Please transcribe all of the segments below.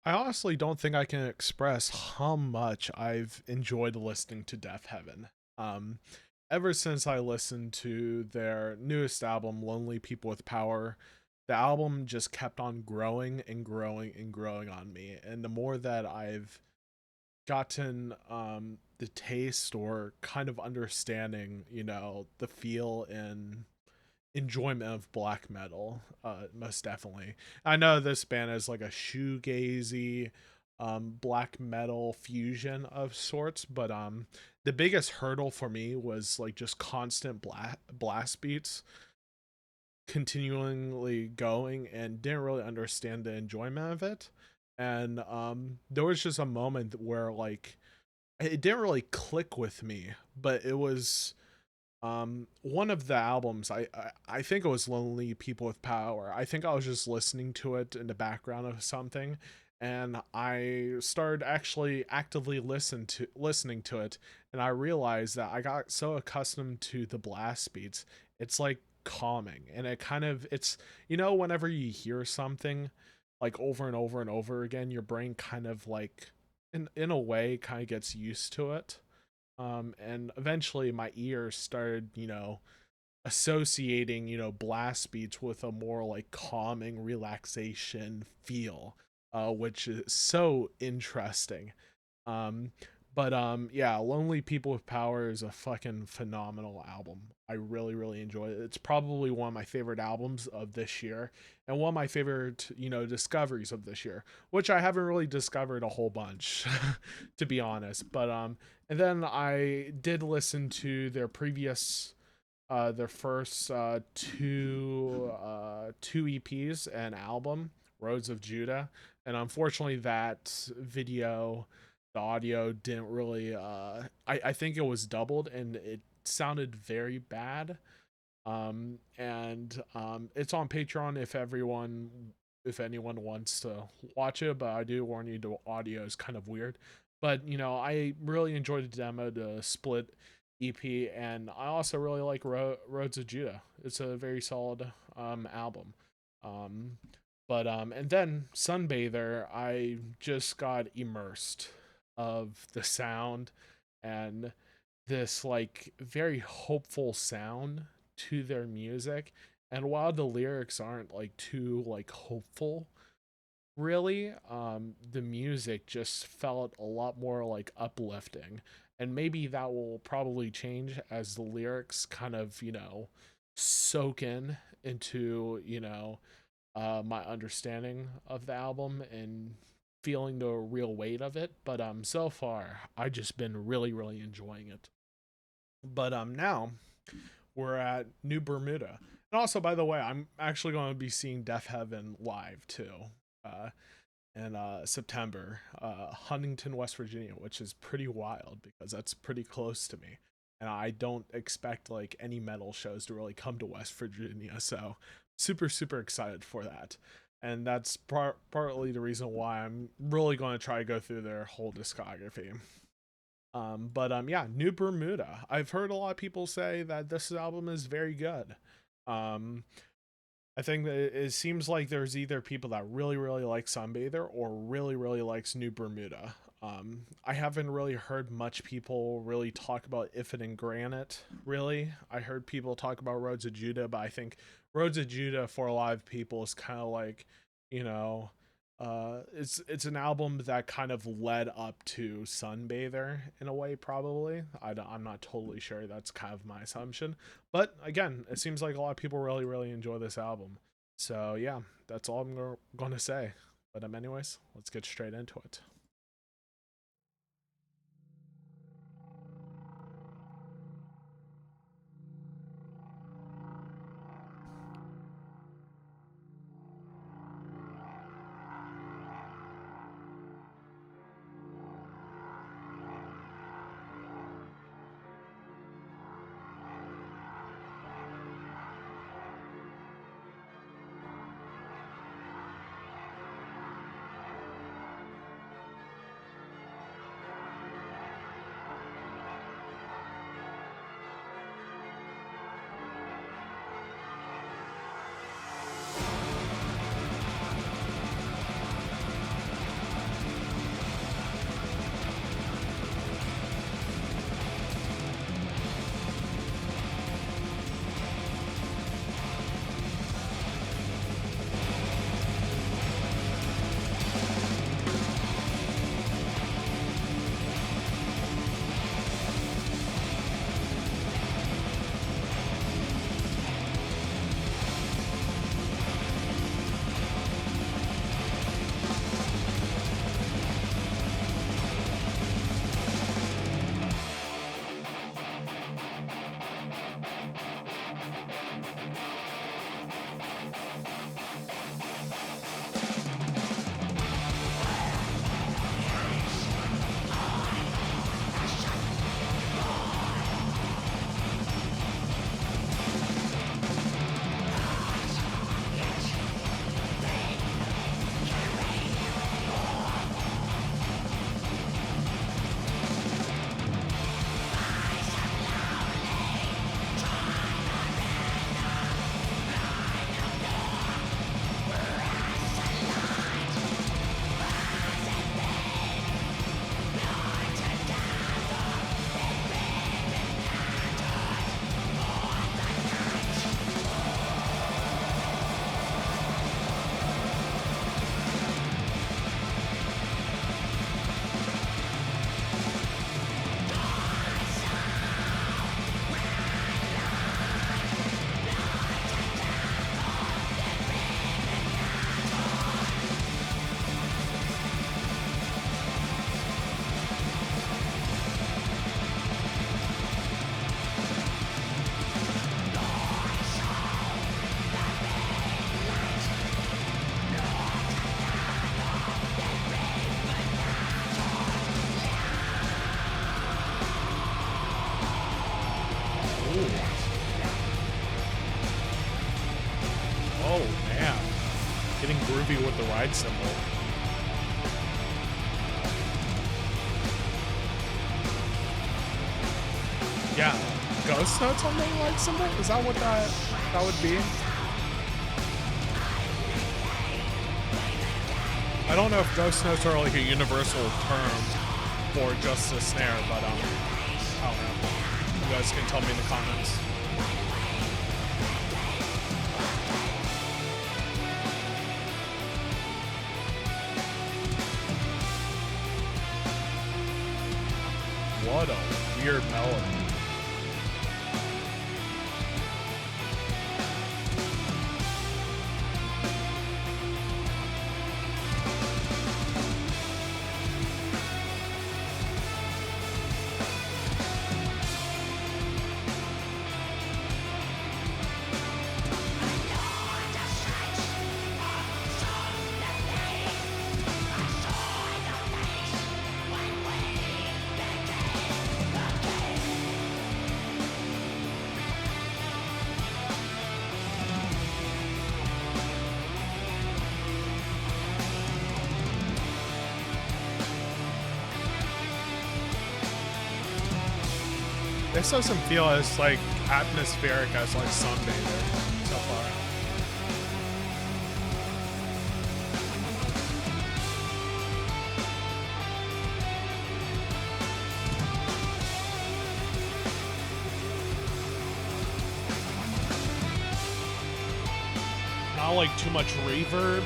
I honestly don't think I can express how much I've enjoyed listening to Deafheaven. Um, Ever since I listened to their newest album, Lonely People with Power, the album just kept on growing and growing and growing on me. And the more that I've gotten the taste or kind of understanding, the feel and enjoyment of black metal, most definitely. I know this band is like a shoegazy black metal fusion of sorts, but the biggest hurdle for me was like just constant blast beats continually going and didn't really understand the enjoyment of it. And there was just a moment where like it didn't really click with me, but it was one of the albums. I think it was Lonely People with Power. I think I was just listening to it in the background of something, and I started actually actively listening to it, and I realized that I got so accustomed to the blast beats. It's like calming, and it's whenever you hear something like over and over and over again, your brain kind of like in a way kind of gets used to it. And eventually my ears started, associating, blast beats with a more like calming relaxation feel, which is so interesting. Um, but yeah, Lonely People with Power is a fucking phenomenal album. I really, really enjoy it. It's probably one of my favorite albums of this year and one of my favorite, discoveries of this year, which I haven't really discovered a whole bunch, to be honest. But and then I did listen to their first two EPs and album, Roads of Judah, and unfortunately that video, the audio didn't really. I think it was doubled and it sounded very bad. And it's on Patreon if anyone wants to watch it, but I do warn you the audio is kind of weird. But I really enjoyed the demo, the split EP, and I also really like Roads of Judah. It's a very solid album. Um, but and then Sunbather, I just got immersed of the sound and this like very hopeful sound to their music. And while the lyrics aren't like too like hopeful, really, the music just felt a lot more like uplifting. And maybe that will probably change as the lyrics kind of, soak in into, my understanding of the album and feeling the real weight of it. But so far I just been really, really enjoying it. But now we're at New Bermuda. And also, by the way, I'm actually going to be seeing Deafheaven live too, uh, in September, Huntington, West Virginia, which is pretty wild because that's pretty close to me. And I don't expect like any metal shows to really come to West Virginia, so super super excited for that. And that's partly the reason why I'm really going to try to go through their whole discography. But yeah, New Bermuda. I've heard a lot of people say that this album is very good. Um, I think that it seems like there's either people that really, really like Sunbather or really, really likes New Bermuda. I haven't really heard much people really talk about If It and Granite, really. I heard people talk about Roads of Judah, but I think Roads of Judah for a lot of people is kind of like, you know, it's an album that kind of led up to Sunbather in a way, probably. I'm not totally sure. That's kind of my assumption. But again, it seems like a lot of people really, really enjoy this album. So yeah, that's all I'm going to say. But anyways, let's get straight into it. ride symbol. Yeah, ghost notes on the ride symbol? Is that what that would be? I don't know if ghost notes are like a universal term for just a snare, but I don't know. You guys can tell me in the comments. What a weird melody. This doesn't feel as like atmospheric as like Sunbather so far. Not like too much reverb.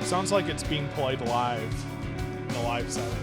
Sounds like it's being played live in the live setting.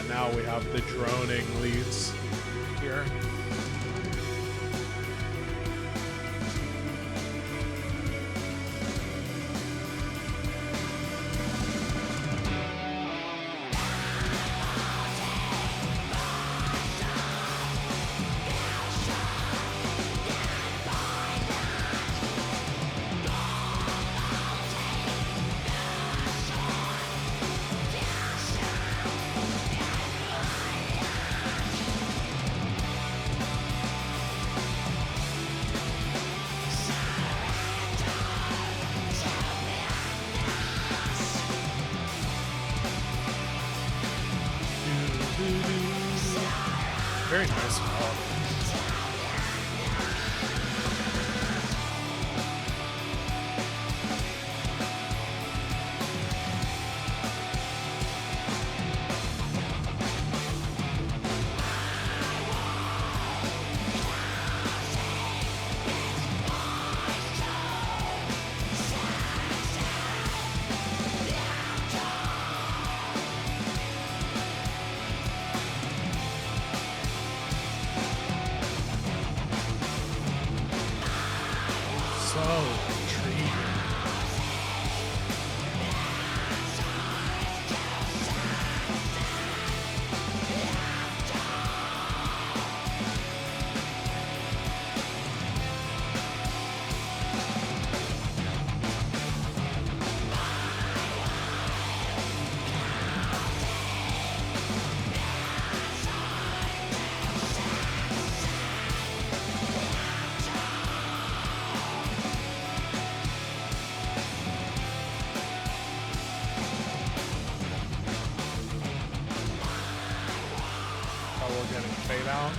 Now we have the droning leads here. Very nice melody. So intriguing. We're getting fade out.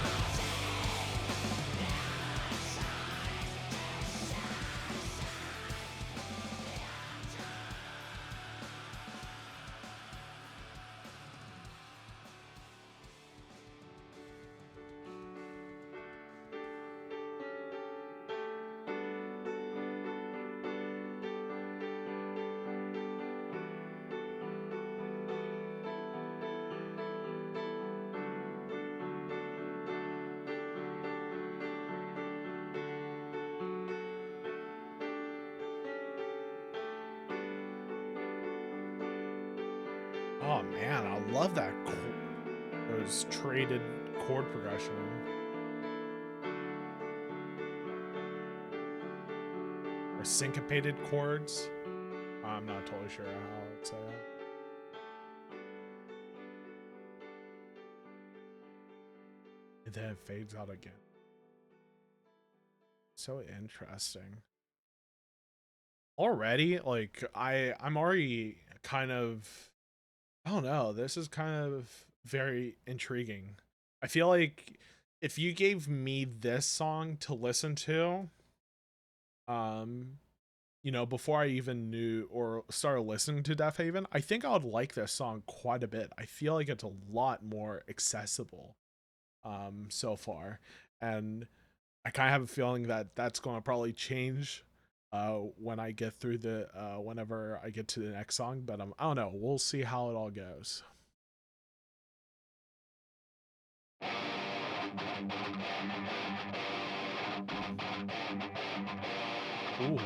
Oh man, I love that those traded chord progression or syncopated chords. I'm not totally sure how I'd say that. And then it fades out again. So interesting. Already, like I'm already kind of, I don't know, this is kind of very intriguing. I feel like if you gave me this song to listen to, um, before I even knew or started listening to Deafheaven, I think I would like this song quite a bit. I feel like it's a lot more accessible so far. And I kind of have a feeling that that's going to probably change when I get through the whenever I get to the next song, but I don't know, we'll see how it all goes. Ooh.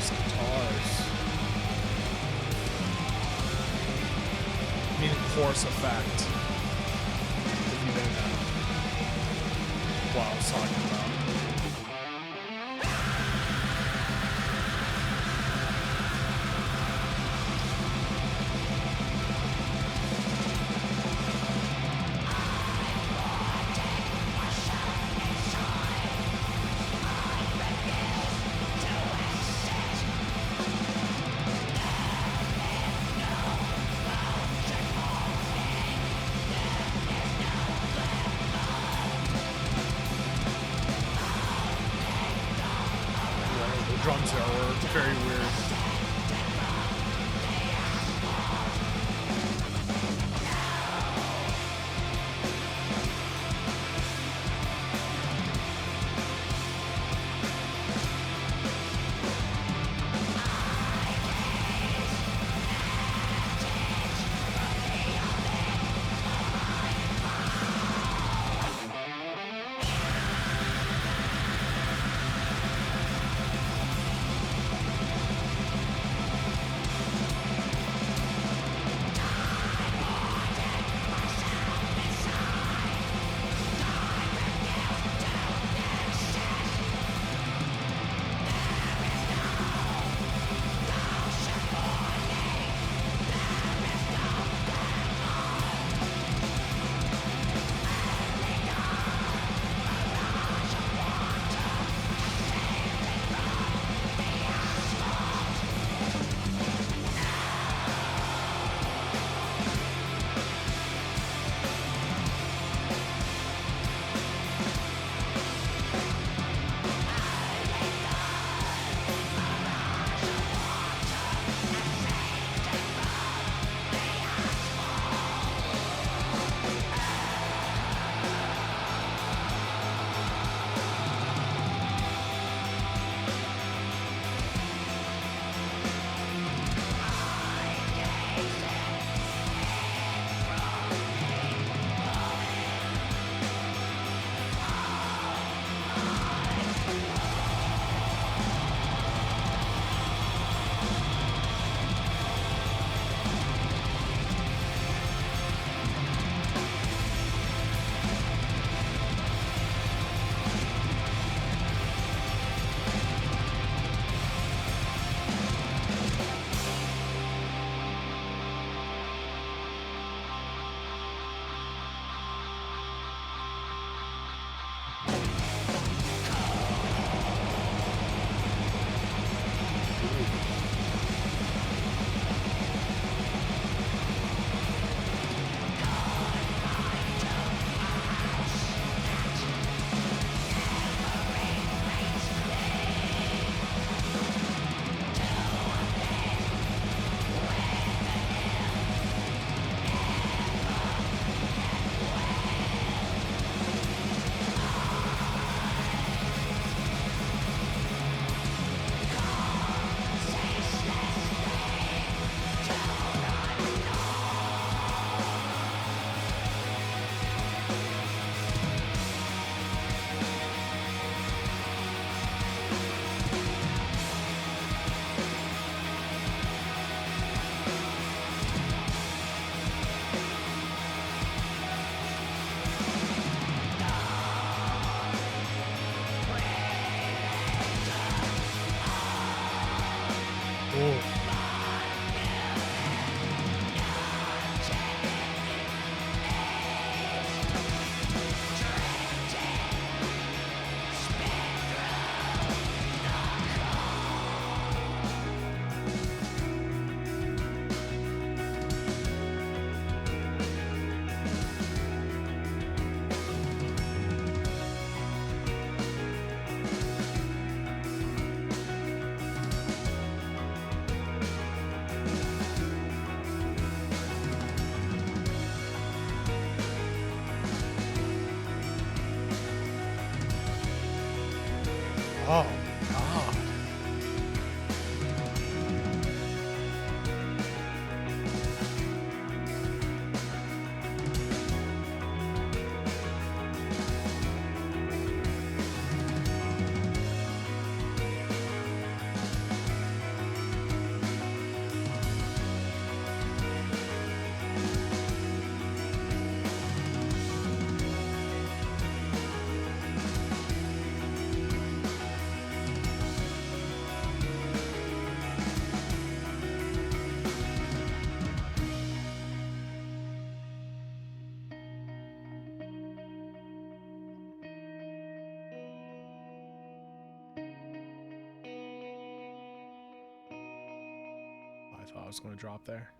Guitars. Meaning force effect. If you didn't know what I was talking about. Drums are very weird. Oh God. I thought I was going to drop there.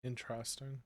Interesting.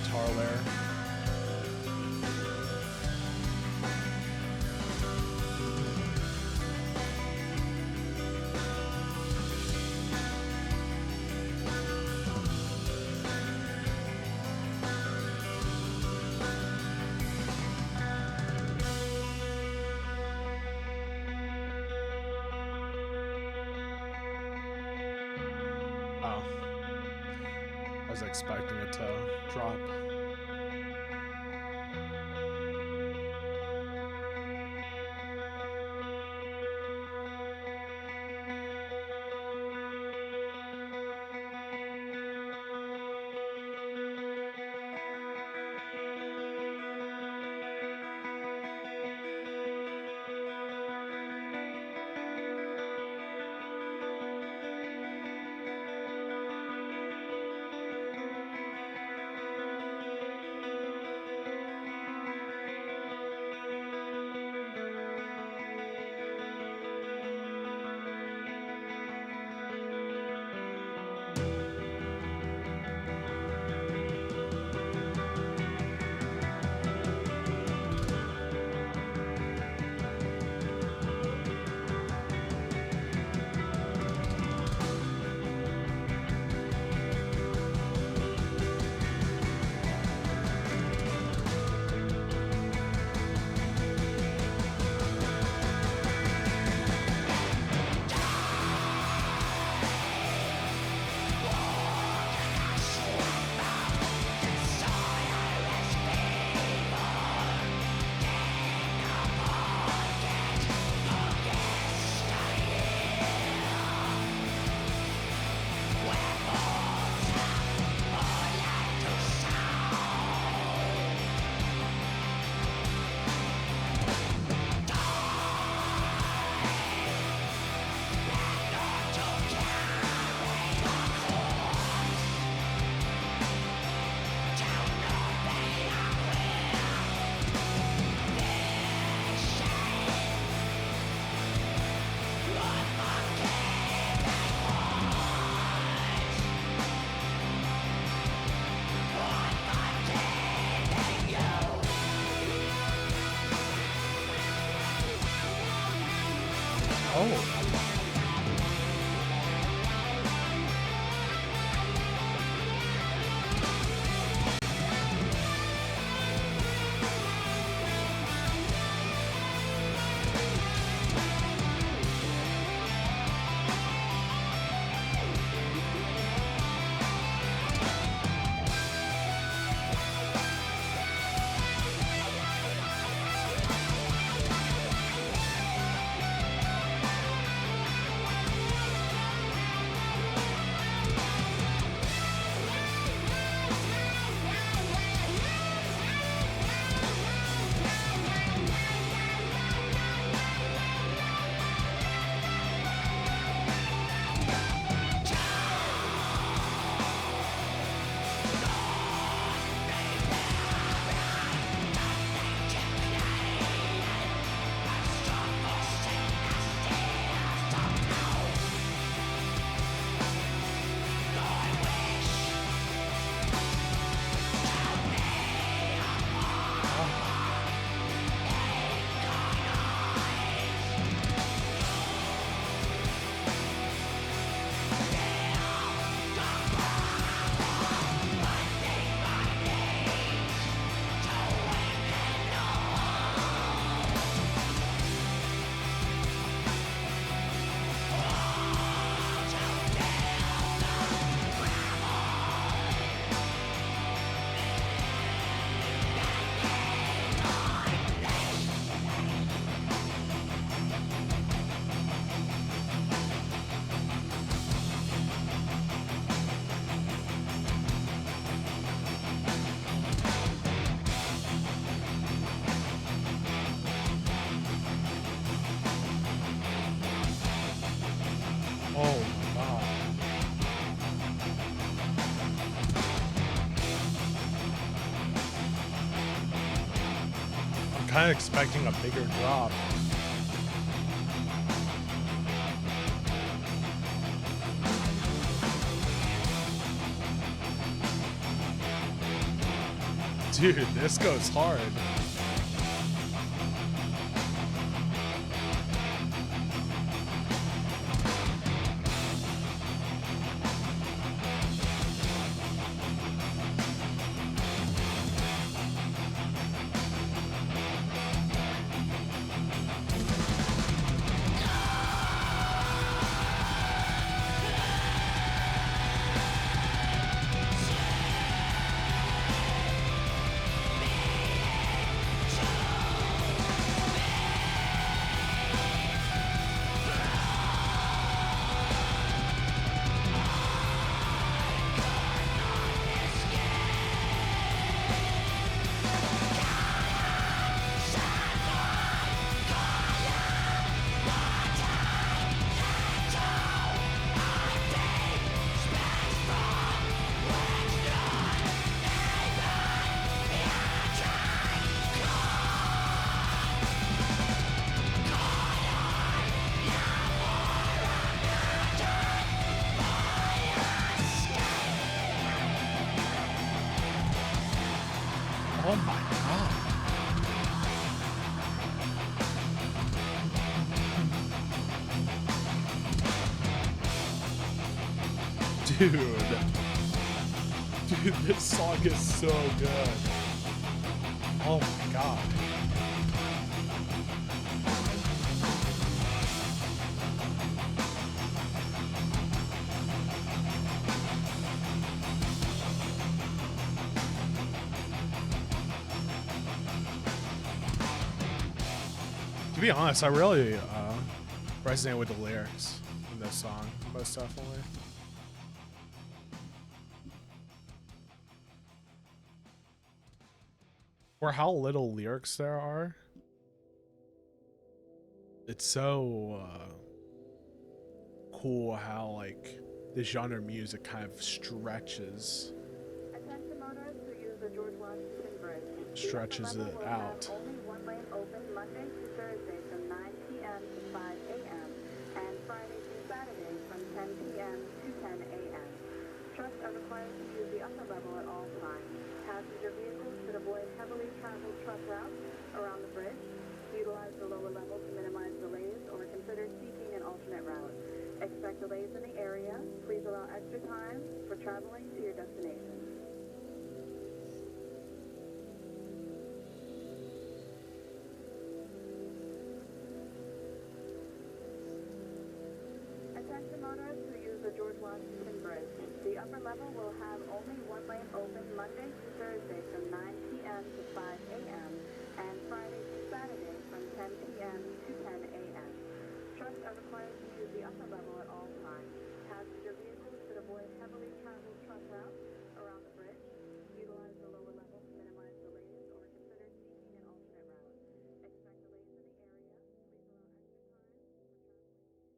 guitar there. Oh, I was expecting it to drop. Oh. Oh my god. I'm kind of expecting a bigger drop. Dude, this goes hard. Oh my god. Dude, this song is so good. Oh my god. To be honest, I really resonate with the lyrics in this song, most definitely. For how little lyrics there are, it's so cool how like the genre of music kind of stretches it out. Only one lane open Monday through Thursday from 9 p.m. to 5 a.m. and Friday through Saturday from 10 p.m. to 10 a.m. Trucks are required to use the upper level at all times. Passenger vehicles should avoid heavily traveled truck routes around the bridge. Utilize the lower level to minimize delays or consider seeking an alternate route. Expect delays in the area. Please allow extra time for traveling to your destination. Attention motorists who use the George Washington Bridge. The upper level will have only one lane open Monday through Thursday from 9 p.m. to 5 a.m. and Friday through Saturday from 10 p.m. to 10 a.m. Trucks are required to use the upper level at all times. Passenger vehicles should avoid heavily traveled truck routes around the bridge. Utilize the lower level to minimize delays or consider seeking an alternate route. Expect delays in the area. Please allow extra time for traveling.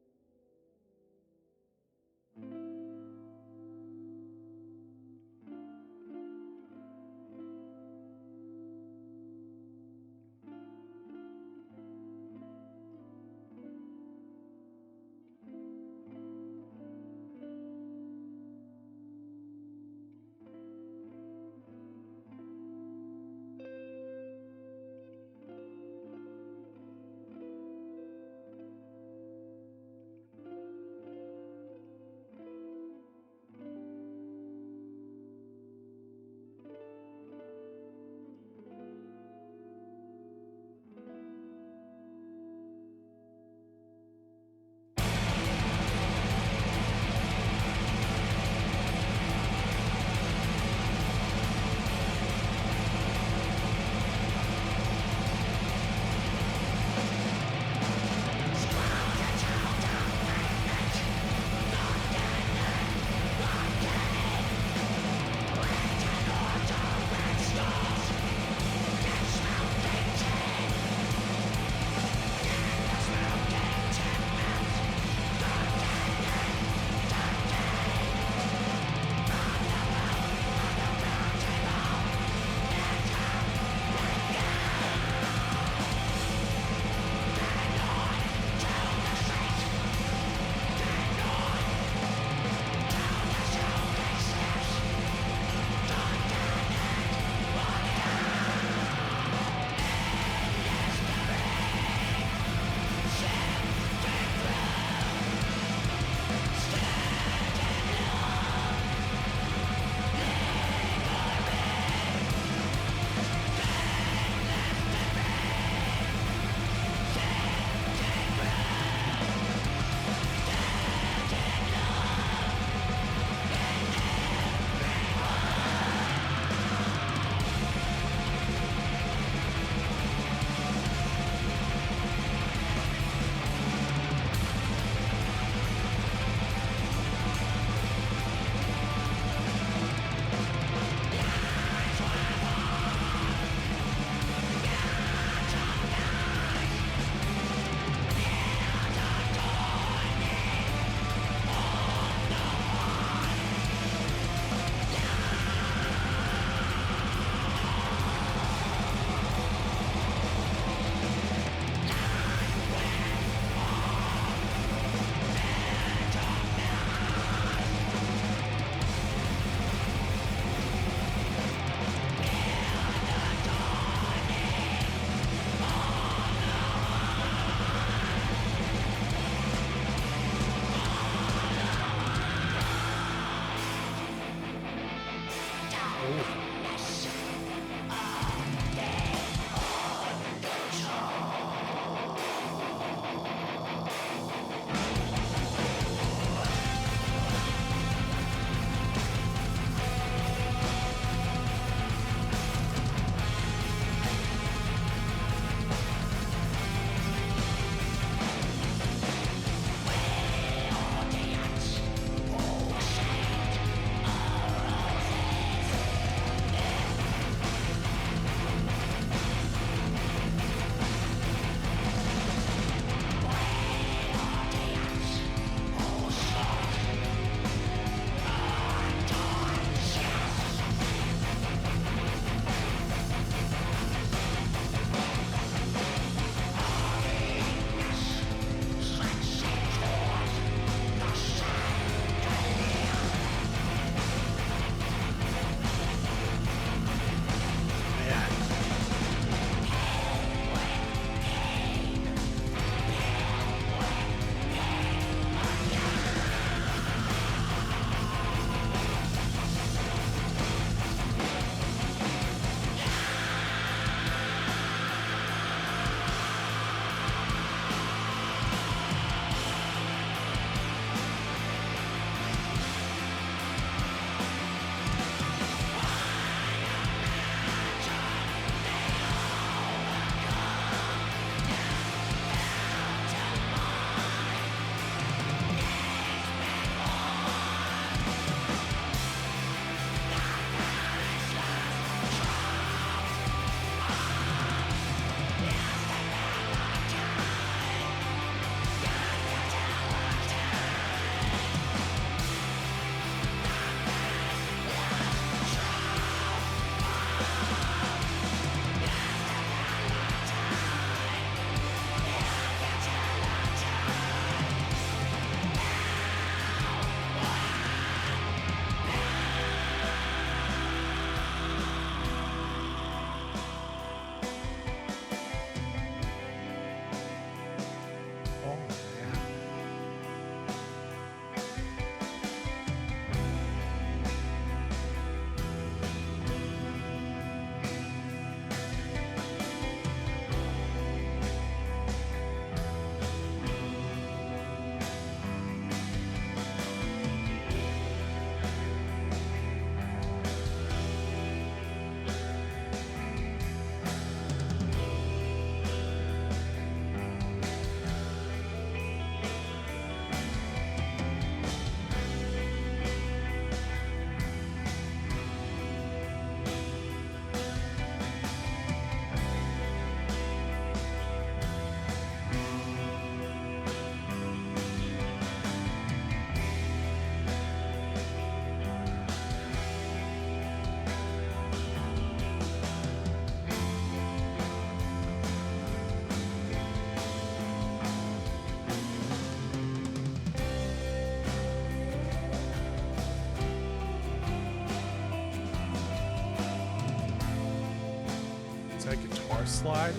guitar slide.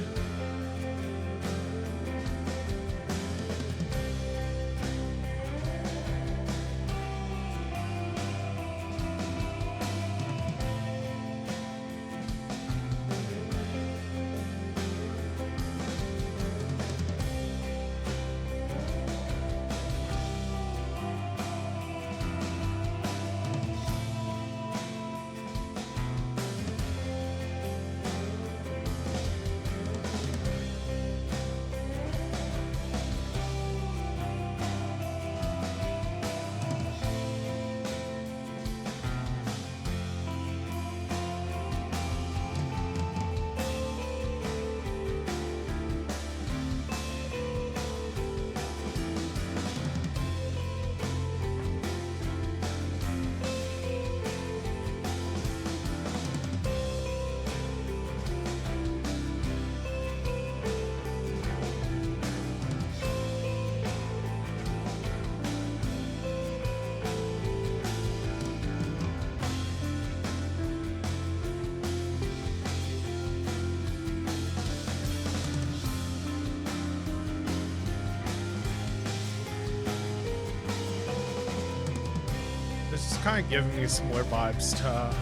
This is kind of giving me similar vibes to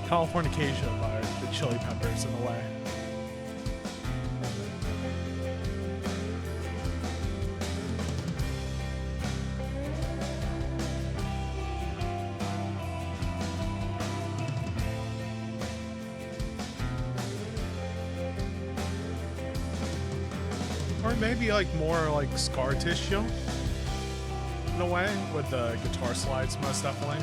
Californication by the Chili Peppers in a way. Or maybe like more like Scar Tissue in a way, with the guitar slides most definitely.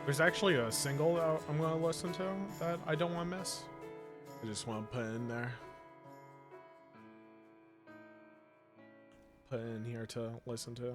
There's actually a single that I'm going to listen to that I don't want to miss. I just want to put it in there. Put it in here to listen to.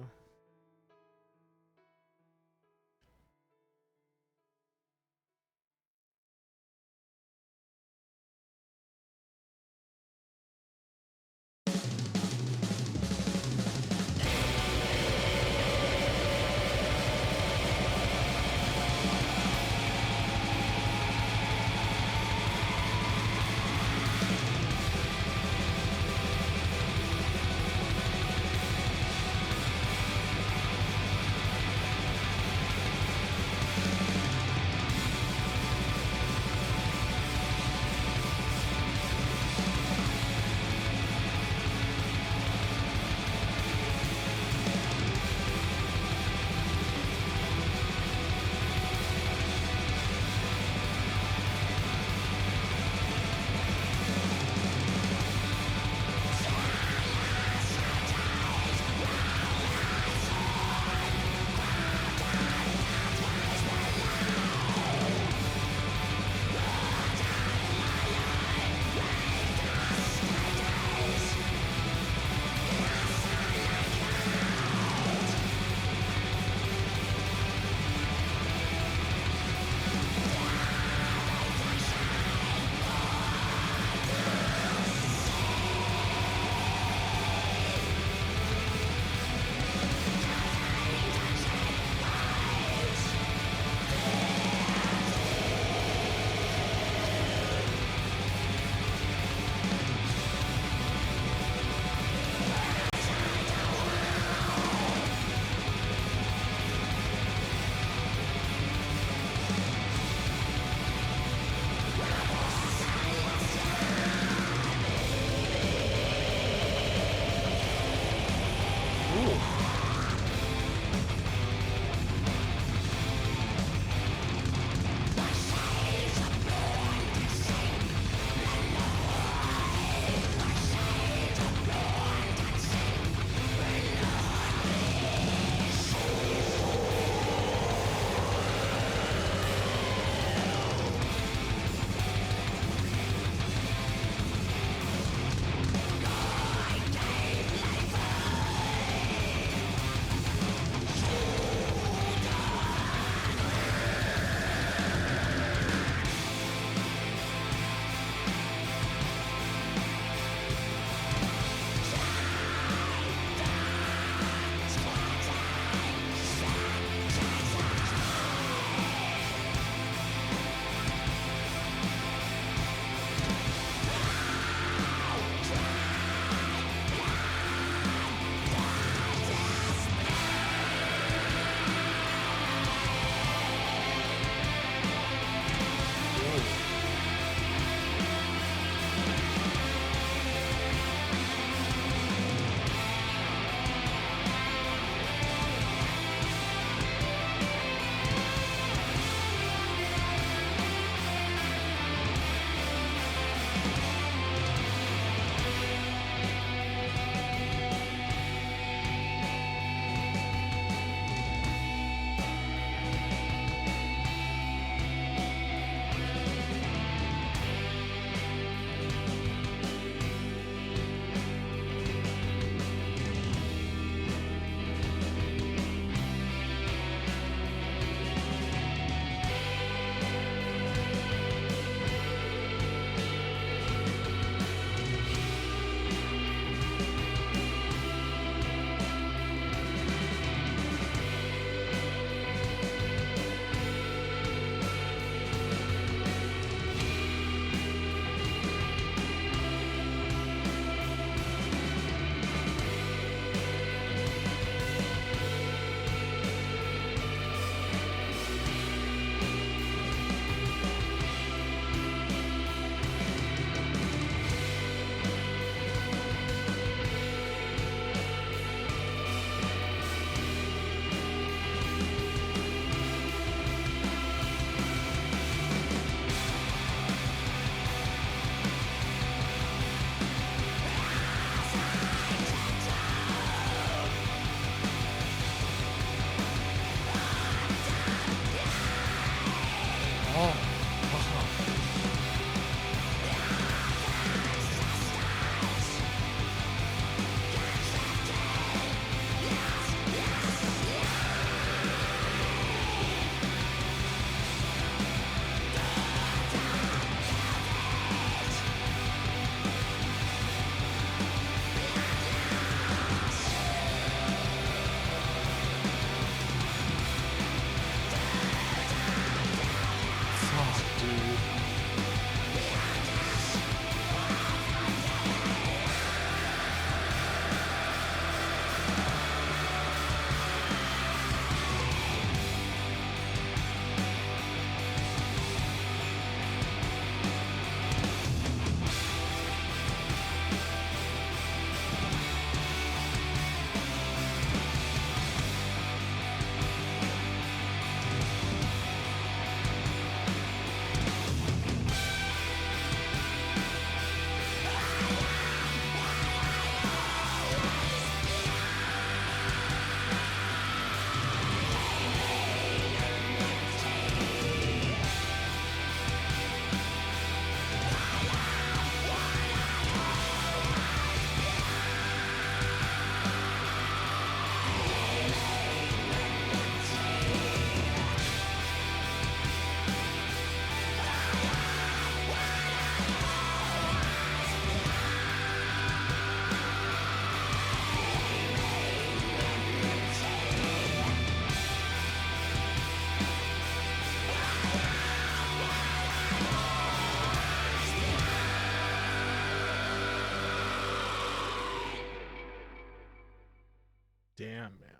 Damn, man.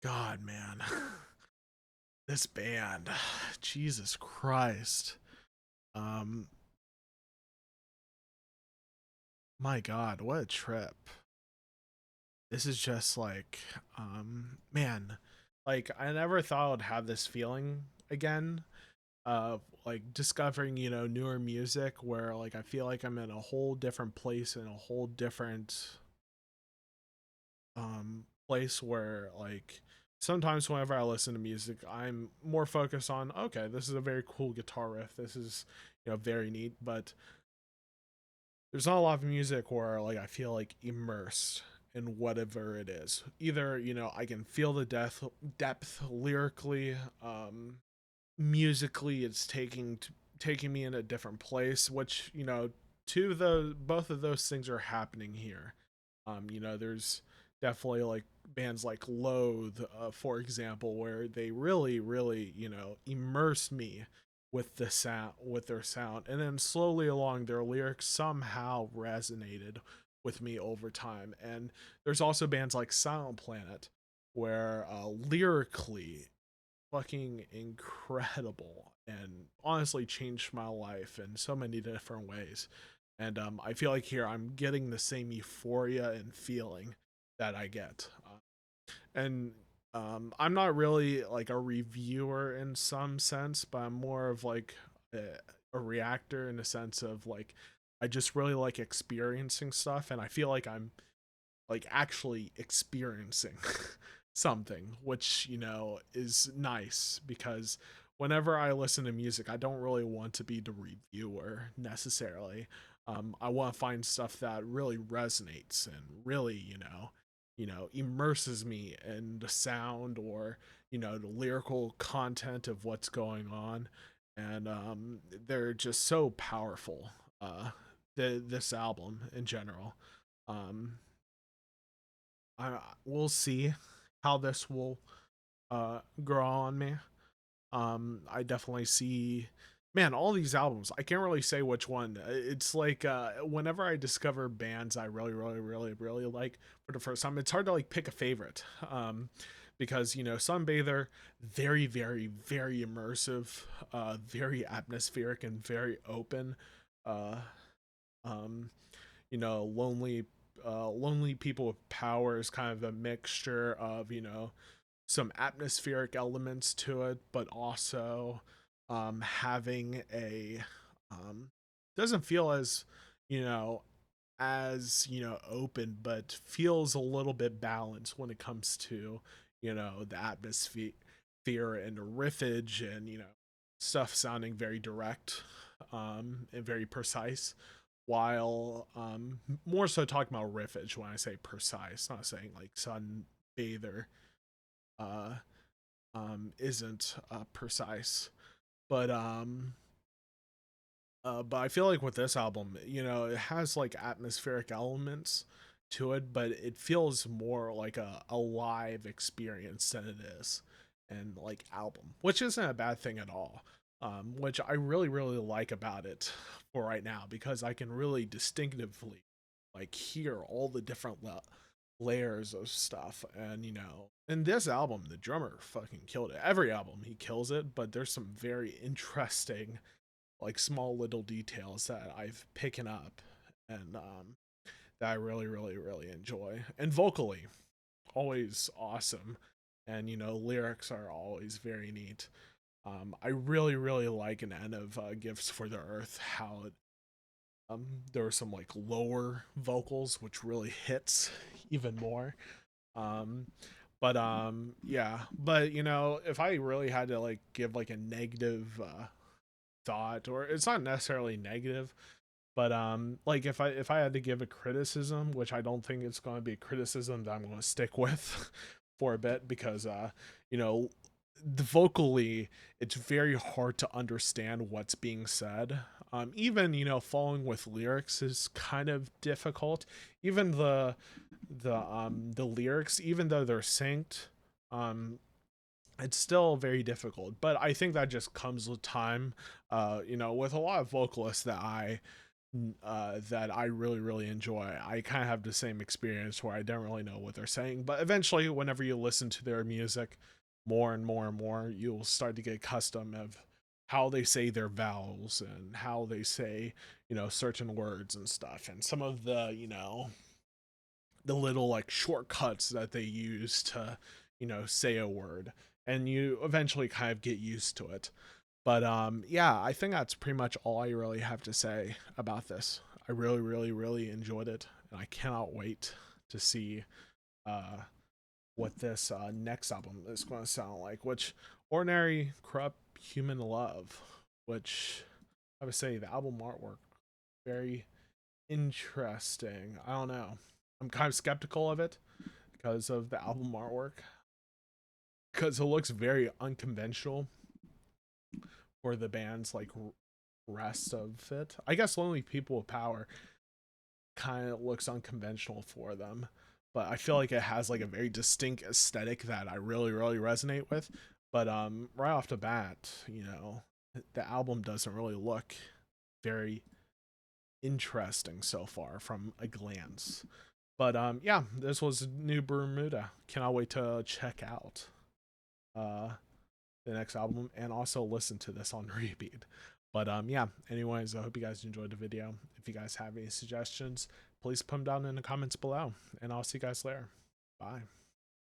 God, man. This band. Jesus Christ. Um, my God, what a trip. This is just like, man, like I never thought I would have this feeling again of like discovering, newer music where like I feel like I'm in a whole different place, in a whole different place where like sometimes whenever I listen to music, I'm more focused on, okay, this is a very cool guitar riff. This is, very neat, but there's not a lot of music where like I feel like immersed in whatever it is. Either, I can feel the depth lyrically, musically it's taking me in a different place, which, both of those things are happening here. There's definitely like bands like Loathe, for example, where they really, really, immerse me with the sound, with their sound, and then slowly along their lyrics somehow resonated with me over time. And there's also bands like Silent Planet, where lyrically fucking incredible and honestly changed my life in so many different ways. And I feel like here I'm getting the same euphoria and feeling that I get. And I'm not really like a reviewer in some sense, but I'm more of like a reactor in the sense of like I just really like experiencing stuff, and I feel like I'm like actually experiencing something, which is nice because whenever I listen to music I don't really want to be the reviewer necessarily. I want to find stuff that really resonates and really immerses me in the sound, or the lyrical content of what's going on. And they're just so powerful, this album in general. um I we'll see how this will grow on me. I definitely see, man, all these albums. I can't really say which one. It's like whenever I discover bands I really, really, really, really like for the first time, it's hard to like pick a favorite. Because Sunbather, very, very, very immersive, very atmospheric and very open. Uh, um, lonely people with power is kind of a mixture of some atmospheric elements to it, but also having a doesn't feel as you know open, but feels a little bit balanced when it comes to the atmosphere and the riffage, and stuff sounding very direct, and very precise, while more so talking about riffage when I say precise, not saying like Sunbather uh isn't precise, but but I feel like with this album, it has like atmospheric elements to it, but it feels more like a live experience than it is and like album, which isn't a bad thing at all. Which I really, really like about it for right now, because I can really distinctively like hear all the different layers of stuff. And in this album the drummer fucking killed it. Every album he kills it, but there's some very interesting like small little details that I've picking up, and that I really, really, really enjoy. And vocally, always awesome, and lyrics are always very neat. I really, really like an end of Gifts for the Earth, how there were some like lower vocals which really hits even more. Um, but yeah, but if I really had to like give like a negative thought, or it's not necessarily negative, but like if I had to give a criticism, which I don't think it's going to be a criticism that I'm going to stick with for a bit, because you know the vocally it's very hard to understand what's being said. Even following with lyrics is kind of difficult. Even the lyrics, even though they're synced, um it's still very difficult. But I think that just comes with time. With a lot of vocalists that I that I really really enjoy. I kind of have the same experience where I don't really know what they're saying, but eventually, whenever you listen to their music more and more and more, you'll start to get accustomed of how they say their vowels and how they say, certain words and stuff, and some of the, the little like shortcuts that they use to, say a word, and you eventually kind of get used to it. But yeah, I think that's pretty much all I really have to say about this. I really, really, really enjoyed it, and I cannot wait to see uh, what this next album is going to sound like. Which Ordinary Corrupt Human Love, which I would say the album artwork very interesting. I don't know. I'm kind of skeptical of it because of the album artwork, because it looks very unconventional for the band's like rest of it. I guess Lonely People with Power kind of looks unconventional for them, but I feel like it has like a very distinct aesthetic that I really really resonate with. But right off the bat, the album doesn't really look very interesting so far from a glance. But yeah, this was New Bermuda. Cannot wait to check out uh the next album and also listen to this on repeat. But yeah, anyways, I hope you guys enjoyed the video. If you guys have any suggestions, please put them down in the comments below, and I'll see you guys later. Bye.